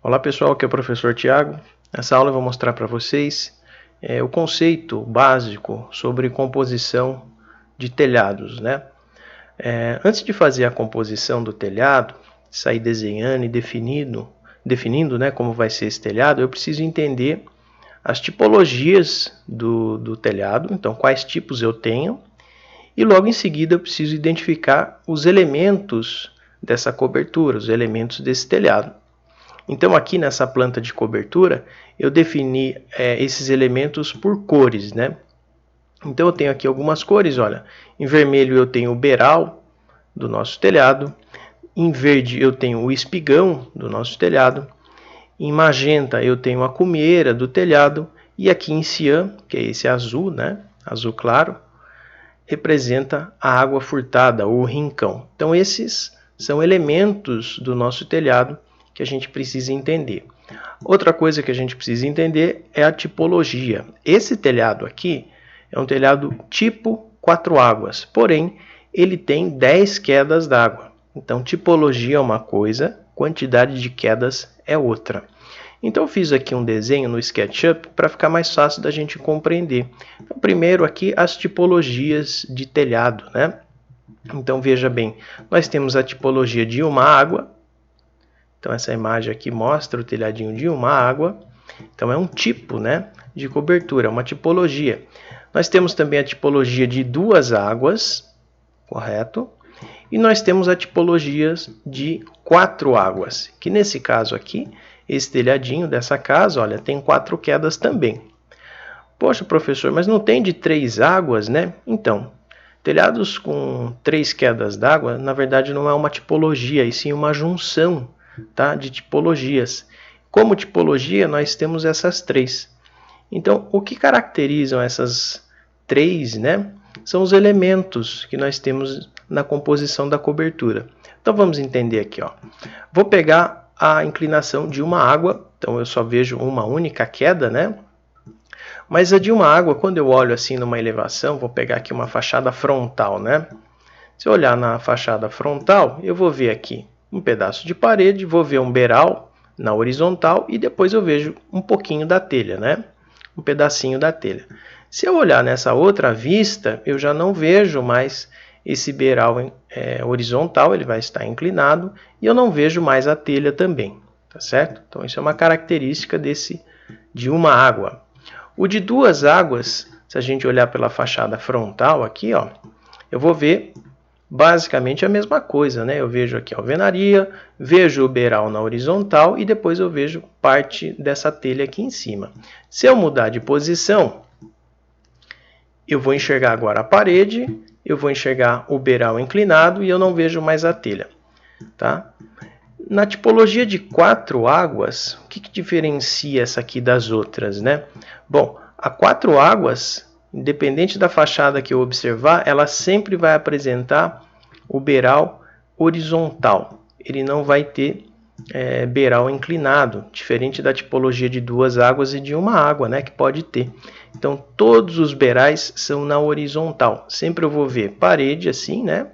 Olá pessoal, aqui é o professor Tiago. Nessa aula eu vou mostrar para vocês o conceito básico sobre composição de telhados, né? Antes de fazer a composição do telhado, sair desenhando e definindo, né, como vai ser esse telhado, eu preciso entender as tipologias do telhado, então quais tipos eu tenho, e logo em seguida eu preciso identificar os elementos dessa cobertura, os elementos desse telhado. Então aqui nessa planta de cobertura eu defini esses elementos por cores, né? Então eu tenho aqui algumas cores, olha. Em vermelho eu tenho o beiral do nosso telhado. Em verde eu tenho o espigão do nosso telhado. Em magenta eu tenho a cumeira do telhado. E aqui em cian, que é esse azul, né? Azul claro, representa a água furtada ou rincão. Então esses são elementos do nosso telhado que a gente precisa entender. Outra coisa que a gente precisa entender é a tipologia. Esse telhado aqui é um telhado tipo 4 águas, porém ele tem 10 quedas d'água. Então tipologia é uma coisa, quantidade de quedas é outra. Então eu fiz aqui um desenho no SketchUp para ficar mais fácil da gente compreender. Então, primeiro aqui as tipologias de telhado, né? Então veja bem, nós temos a tipologia de uma água. Então essa imagem aqui mostra o telhadinho de uma água. Então é um tipo, né, de cobertura, uma tipologia. Nós temos também a tipologia de duas águas, correto? E nós temos a tipologia de 4 águas, que nesse caso aqui, esse telhadinho dessa casa, olha, tem 4 quedas também. Poxa, professor, mas não tem de 3 águas, né? Então, telhados com 3 quedas d'água, na verdade não é uma tipologia, e sim uma junção, tá, de tipologias. Como tipologia, nós temos essas 3. Então, o que caracterizam essas 3, né, são os elementos que nós temos na composição da cobertura. Então, vamos entender aqui, ó. Vou pegar a inclinação de uma água, então eu só vejo uma única queda, né? Mas a de uma água, quando eu olho assim numa elevação, vou pegar aqui uma fachada frontal, né? Se eu olhar na fachada frontal, eu vou ver aqui um pedaço de parede, vou ver um beiral na horizontal e depois eu vejo um pouquinho da telha, né? Um pedacinho da telha. Se eu olhar nessa outra vista, eu já não vejo mais esse beiral horizontal, ele vai estar inclinado, e eu não vejo mais a telha também, tá certo? Então isso é uma característica de uma água. O de duas águas, se a gente olhar pela fachada frontal aqui, ó, eu vou ver basicamente a mesma coisa, né? Eu vejo aqui a alvenaria, vejo o beiral na horizontal e depois eu vejo parte dessa telha aqui em cima. Se eu mudar de posição, eu vou enxergar agora a parede, eu vou enxergar o beiral inclinado e eu não vejo mais a telha, tá? Na tipologia de 4 águas, o que diferencia essa aqui das outras, né? Bom, a 4 águas, independente da fachada que eu observar, ela sempre vai apresentar o beiral horizontal. Ele não vai ter beiral inclinado, diferente da tipologia de 2 águas e de uma água, né, que pode ter. Então, todos os beirais são na horizontal. Sempre eu vou ver parede assim, né?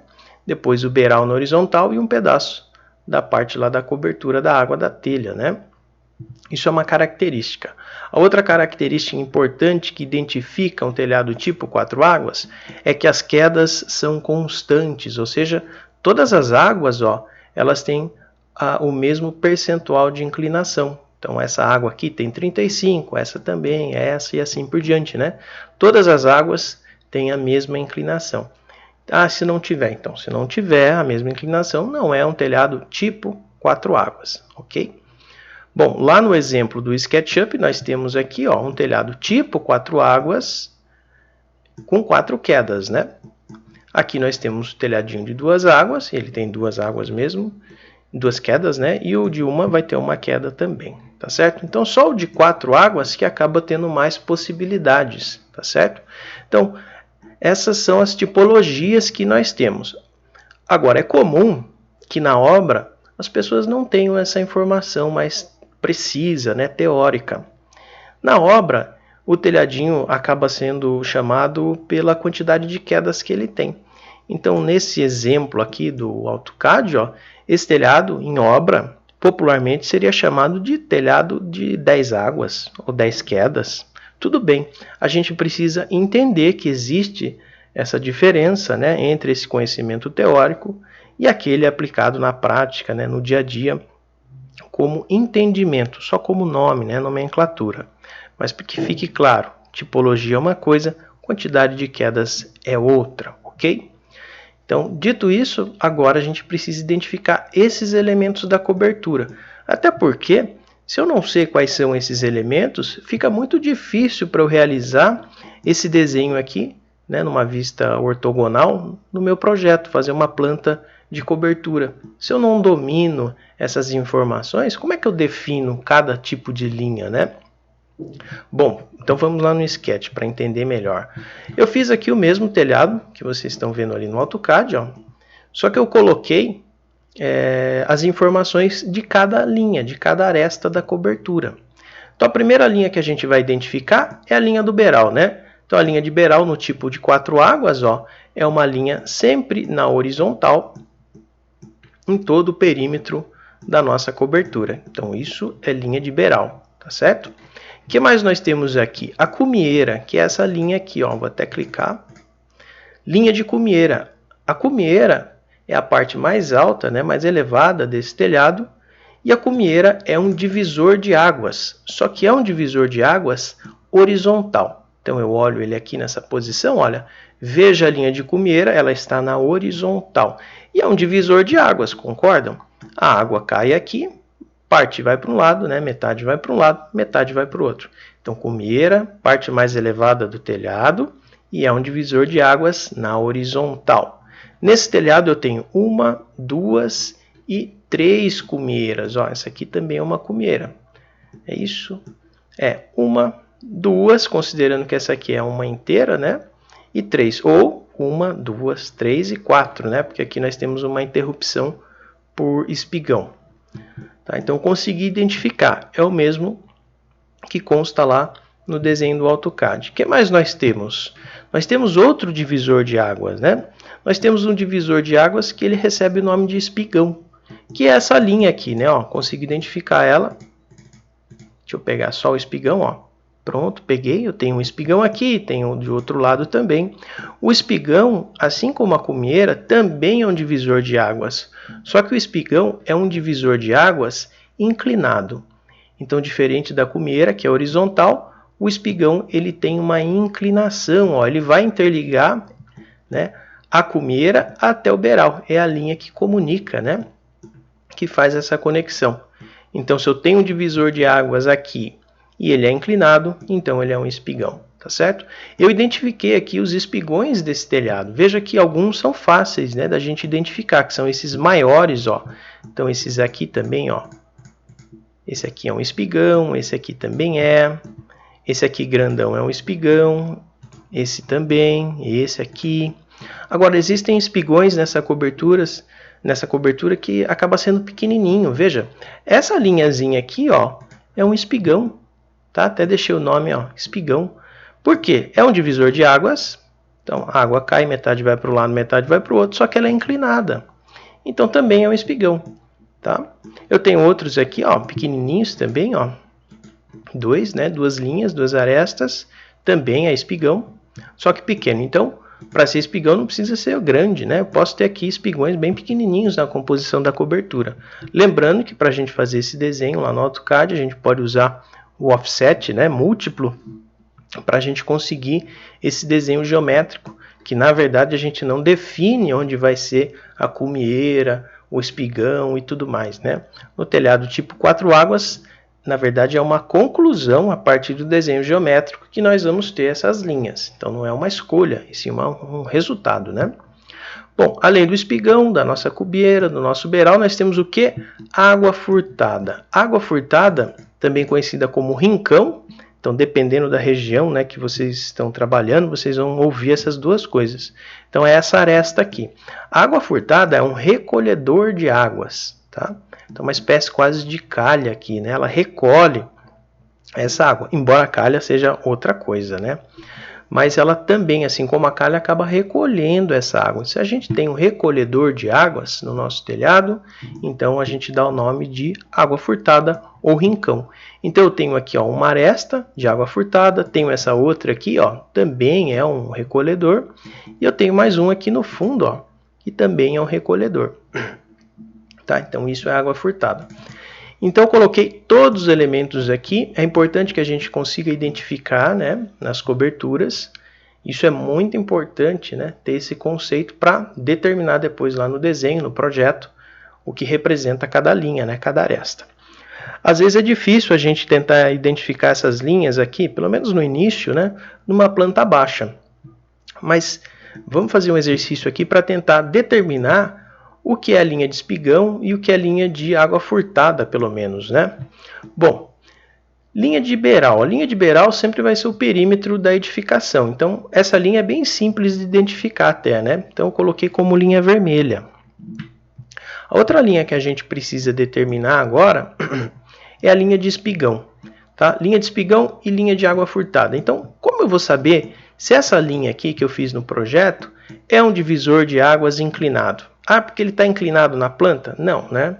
Depois o beiral na horizontal e um pedaço da parte lá da cobertura da água da telha, né? Isso é uma característica. A outra característica importante que identifica um telhado tipo 4 águas é que as quedas são constantes, ou seja, todas as águas, ó, elas têm o mesmo percentual de inclinação. Então essa água aqui tem 35, essa também, essa e assim por diante, né? Todas as águas têm a mesma inclinação. Ah, se não tiver, então, se não tiver a mesma inclinação, não é um telhado tipo 4 águas, ok? Bom, lá no exemplo do SketchUp, nós temos aqui, ó, um telhado tipo 4 águas com 4 quedas, né? Aqui nós temos o telhadinho de 2 águas, ele tem 2 águas mesmo, 2 quedas, né? E o de uma vai ter uma queda também, tá certo? Então, só o de 4 águas que acaba tendo mais possibilidades, tá certo? Então, essas são as tipologias que nós temos. Agora, é comum que na obra as pessoas não tenham essa informação mais precisa, né, teórica. Na obra, o telhadinho acaba sendo chamado pela quantidade de quedas que ele tem. Então, nesse exemplo aqui do AutoCAD, ó, esse telhado em obra popularmente seria chamado de telhado de 10 águas ou 10 quedas. Tudo bem, a gente precisa entender que existe essa diferença, né, entre esse conhecimento teórico e aquele aplicado na prática, né, no dia a dia, como entendimento, só como nome, né, nomenclatura. Mas para que fique claro, tipologia é uma coisa, quantidade de quedas é outra, ok? Então, dito isso, agora a gente precisa identificar esses elementos da cobertura. Até porque, se eu não sei quais são esses elementos, fica muito difícil para eu realizar esse desenho aqui, né, numa vista ortogonal, no meu projeto, fazer uma planta de cobertura. Se eu não domino essas informações, como é que eu defino cada tipo de linha, né? Bom, então vamos lá no sketch para entender melhor. Eu fiz aqui o mesmo telhado que vocês estão vendo ali no AutoCAD, ó, só que eu coloquei as informações de cada linha, de cada aresta da cobertura. Então a primeira linha que a gente vai identificar é a linha do beiral, né? Então a linha de beiral no tipo de 4 águas, ó, é uma linha sempre na horizontal em todo o perímetro da nossa cobertura. Então isso é linha de beiral, tá certo? O que mais nós temos aqui? A cumieira, que é essa linha aqui, ó, vou até clicar. Linha de cumieira. A cumieira é a parte mais alta, né, mais elevada desse telhado, e a cumieira é um divisor de águas, só que é um divisor de águas horizontal. Então eu olho ele aqui nessa posição, olha, veja a linha de cumieira, ela está na horizontal. E é um divisor de águas, concordam? A água cai aqui, parte vai para um lado, né? Metade vai para um lado, metade vai para o outro. Então, cumieira, parte mais elevada do telhado, e é um divisor de águas na horizontal. Nesse telhado eu tenho 1, 2 e 3 cumieiras. Ó, essa aqui também é uma cumieira. É isso? É 1, 2, considerando que essa aqui é uma inteira, né? E 3, ou 1, 2, 3 e 4, né? Porque aqui nós temos uma interrupção por espigão. Tá? Então, consegui identificar. É o mesmo que consta lá no desenho do AutoCAD. O que mais nós temos? Nós temos outro divisor de águas, né? Nós temos um divisor de águas que ele recebe o nome de espigão, que é essa linha aqui, né? Ó, consegui identificar ela. Deixa eu pegar só o espigão, ó. Pronto, peguei. Eu tenho um espigão aqui, tenho de outro lado também. O espigão, assim como a cumieira, também é um divisor de águas. Só que o espigão é um divisor de águas inclinado. Então, diferente da cumieira, que é horizontal, o espigão ele tem uma inclinação. Ó, ele vai interligar, né, a cumieira até o beiral. É a linha que comunica, né, que faz essa conexão. Então, se eu tenho um divisor de águas aqui e ele é inclinado, então ele é um espigão, tá certo? Eu identifiquei aqui os espigões desse telhado. Veja que alguns são fáceis, né, da gente identificar, que são esses maiores, ó. Então, esses aqui também, ó. Esse aqui é um espigão, esse aqui também é. Esse aqui grandão é um espigão, esse também, esse aqui. Agora, existem espigões nessa cobertura que acaba sendo pequenininho. Veja, essa linhazinha aqui, ó, é um espigão, tá? Até deixei o nome, ó, espigão. Por quê? É um divisor de águas. Então, a água cai, metade vai para um lado, metade vai para o outro, só que ela é inclinada. Então, também é um espigão, tá? Eu tenho outros aqui, ó, pequenininhos também, ó. Duas linhas, 2 arestas, também é espigão, só que pequeno. Então, para ser espigão não precisa ser grande, né? Eu posso ter aqui espigões bem pequenininhos na composição da cobertura. Lembrando que para a gente fazer esse desenho lá no AutoCAD, a gente pode usar o offset, né, múltiplo, para a gente conseguir esse desenho geométrico, que na verdade a gente não define onde vai ser a cumieira, o espigão e tudo mais, né? No telhado tipo 4 águas, na verdade é uma conclusão a partir do desenho geométrico que nós vamos ter essas linhas. Então não é uma escolha, e sim um resultado, né? Bom, além do espigão, da nossa cumieira, do nosso beiral, nós temos o que? Água furtada. Água furtada, também conhecida como rincão. Então, dependendo da região, né, que vocês estão trabalhando, vocês vão ouvir essas duas coisas. Então, é essa aresta aqui. A água furtada é um recolhedor de águas, tá? Então, uma espécie quase de calha aqui, né? Ela recolhe essa água, embora a calha seja outra coisa, né? mas ela também, assim como a calha, acaba recolhendo essa água. Se a gente tem um recolhedor de águas no nosso telhado, então a gente dá o nome de água furtada ou rincão. Então eu tenho aqui ó, uma aresta de água furtada, tenho essa outra aqui, ó, também é um recolhedor, e eu tenho mais um aqui no fundo, ó, que também é um recolhedor. Tá? Então isso é água furtada. Então eu coloquei todos os elementos aqui. É importante que a gente consiga identificar, né, nas coberturas. Isso é muito importante, né, ter esse conceito para determinar depois lá no desenho, no projeto, o que representa cada linha, né, cada aresta. Às vezes é difícil a gente tentar identificar essas linhas aqui, pelo menos no início, né, numa planta baixa. Mas vamos fazer um exercício aqui para tentar determinar o que é a linha de espigão e o que é a linha de água furtada, pelo menos, né? Bom, linha de beiral. A linha de beiral sempre vai ser o perímetro da edificação. Então, essa linha é bem simples de identificar até, né? Então, eu coloquei como linha vermelha. A outra linha que a gente precisa determinar agora é a linha de espigão, tá? Linha de espigão e linha de água furtada. Então, como eu vou saber se essa linha aqui que eu fiz no projeto é um divisor de águas inclinado? Ah, porque ele está inclinado na planta? Não, né?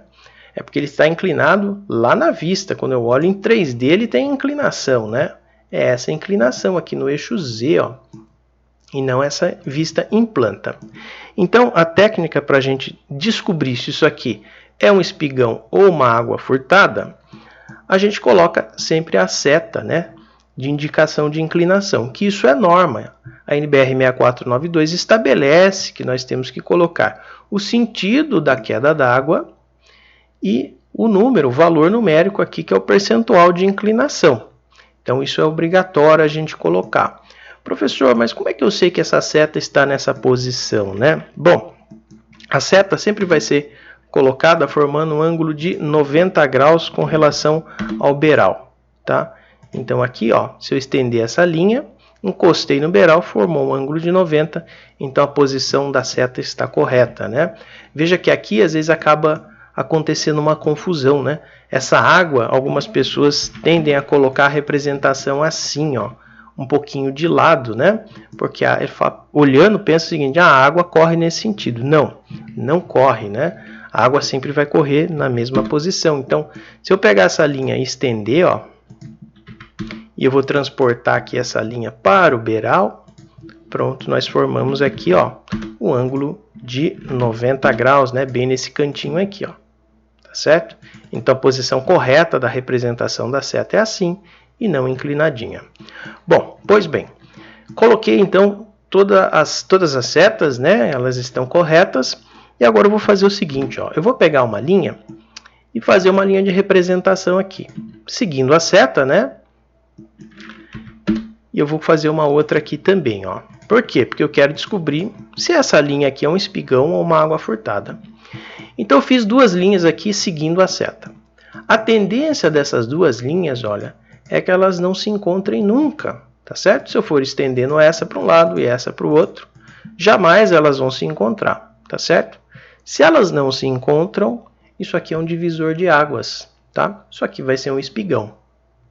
É porque ele está inclinado lá na vista. Quando eu olho em 3D, ele tem inclinação, né? É essa inclinação aqui no eixo Z, ó, e não essa vista em planta. Então, a técnica para a gente descobrir se isso aqui é um espigão ou uma água furtada, a gente coloca sempre a seta, né, de indicação de inclinação, que isso é norma. A NBR 6492 estabelece que nós temos que colocar o sentido da queda d'água e o número, o valor numérico aqui, que é o percentual de inclinação. Então, isso é obrigatório a gente colocar. Professor, mas como é que eu sei que essa seta está nessa posição, né? Bom, a seta sempre vai ser colocada formando um ângulo de 90 graus com relação ao beiral, tá? Então, aqui, ó, se eu estender essa linha, encostei no beiral, formou um ângulo de 90, então a posição da seta está correta, né? Veja que aqui, às vezes, acaba acontecendo uma confusão, né? Essa água, algumas pessoas tendem a colocar a representação assim, ó, um pouquinho de lado, né? Porque olhando, pensa o seguinte, a água corre nesse sentido. Não, não corre, né? A água sempre vai correr na mesma posição. Então, se eu pegar essa linha e estender, ó, e eu vou transportar aqui essa linha para o beiral, pronto, nós formamos aqui, ó, um ângulo de 90 graus, né? Bem nesse cantinho aqui, ó. Tá certo? Então, a posição correta da representação da seta é assim e não inclinadinha. Bom, pois bem, coloquei então todas as setas, né? Elas estão corretas. E agora eu vou fazer o seguinte, ó, eu vou pegar uma linha e fazer uma linha de representação aqui, seguindo a seta, né? E eu vou fazer uma outra aqui também, ó. Por quê? Porque eu quero descobrir se essa linha aqui é um espigão ou uma água furtada. Então eu fiz duas linhas aqui seguindo a seta. A tendência dessas duas linhas, olha, é que elas não se encontrem nunca, tá certo? Se eu for estendendo essa para um lado e essa para o outro, jamais elas vão se encontrar, tá certo? Se elas não se encontram, isso aqui é um divisor de águas, tá? Isso aqui vai ser um espigão,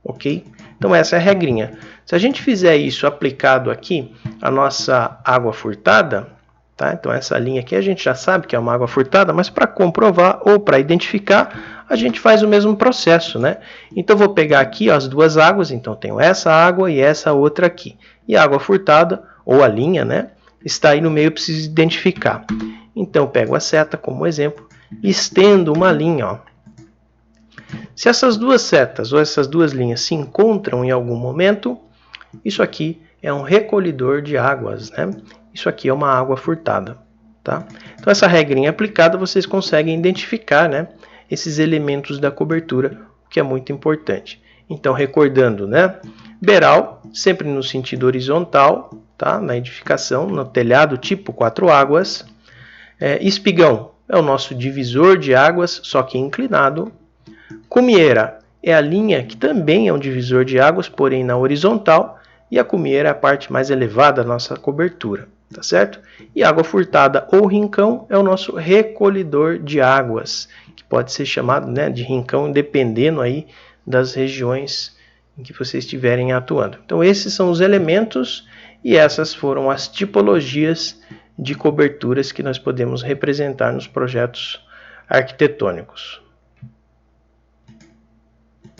ok? Então essa é a regrinha. Se a gente fizer isso aplicado aqui, a nossa água furtada, tá? Então essa linha aqui a gente já sabe que é uma água furtada, mas para comprovar ou para identificar, a gente faz o mesmo processo, né? Então vou pegar aqui ó, as duas águas, então tenho essa água e essa outra aqui. E a água furtada, ou a linha, né? Está aí no meio, eu preciso identificar. Então pego a seta como exemplo e estendo uma linha, ó. Se essas duas setas ou essas duas linhas se encontram em algum momento, isso aqui é um recolhedor de águas, né? Isso aqui é uma água furtada, tá? Então essa regrinha aplicada, vocês conseguem identificar, né, esses elementos da cobertura, o que é muito importante. Então recordando, né, beiral sempre no sentido horizontal, tá? Na edificação, no telhado tipo 4 águas. Espigão é o nosso divisor de águas, só que inclinado. Cumieira é a linha que também é um divisor de águas, porém na horizontal, e a cumieira é a parte mais elevada da nossa cobertura, tá certo? E água furtada ou rincão é o nosso recolhedor de águas, que pode ser chamado, né, de rincão, dependendo aí das regiões em que vocês estiverem atuando. Então esses são os elementos e essas foram as tipologias de coberturas que nós podemos representar nos projetos arquitetônicos.